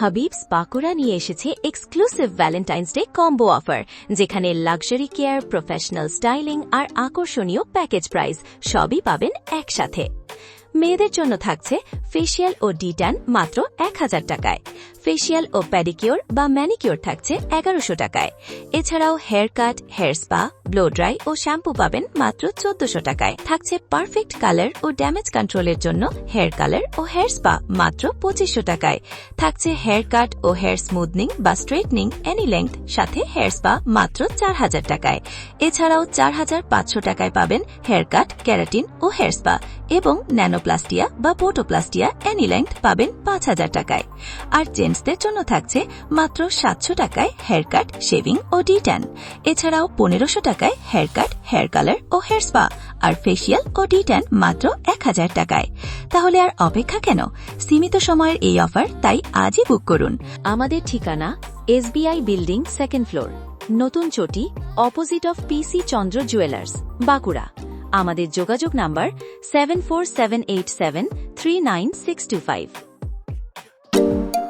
হাবিবস বাঁকুড়া নিয়ে এসেছে exclusive Valentine's day combo offer, যেখানে লাক্সারি কেয়ার, প্রফেশনাল স্টাইলিং আর আকর্ষণীয় প্যাকেজ প্রাইস সবই পাবেন একসাথে। মেয়েদের জন্য থাকছে ফেসিয়াল ও ডিট্যান মাত্র 1000 টাকায়, ফেসিয়াল ও প্যাডিকিওর বা ম্যানিকিওর থাকছে 1100 টাকায়। এছাড়াও hair cut, hair spa, blow dry ও শ্যাম্পু পাবেন মাত্র 1400 টাকায়। থাকছে পারফেক্ট কালার ও ড্যামেজ কন্ট্রোলের জন্য হেয়ার কালার ও হেয়ার স্পা মাত্র 2500 টাকায়। থাকছে হেয়ার কাট ও হেয়ার স্মুথনিং বা স্ট্রেটনিং এনি লেংথ সাথে হেয়ার স্পা মাত্র 4000 টাকায়। এছাড়াও 4500 টাকায় পাবেন হেয়ার কাট, ক্যারাটিন ও হেয়ার স্পা এবং ন্যানোপ্লাস্টিয়া বা বোটোপ্লাস্টিয়া এনি লেংথ পাবেন 5000 টাকায়। আর জেন্টসদের জন্য থাকছে মাত্র 700 টাকায় হেয়ার কাট, শেভিং ও ডিট্যান। এছাড়াও 1500 টাকায় হেয়ার কাট, হেয়ার কালার ও হেয়ার স্পা আর ফেসিয়াল ও ডিট্যান মাত্র 1000 টাকায়। তাহলে আর অপেক্ষা কেন? সীমিত সময়ের এই অফার, তাই আজই বুক করুন। আমাদের ঠিকানা SBI বিল্ডিং, 2nd ফ্লোর, নতুন চটি, opposite of PC Chandra jewellers, Bankura. আমাদের যোগাযোগ নাম্বার 7478739625।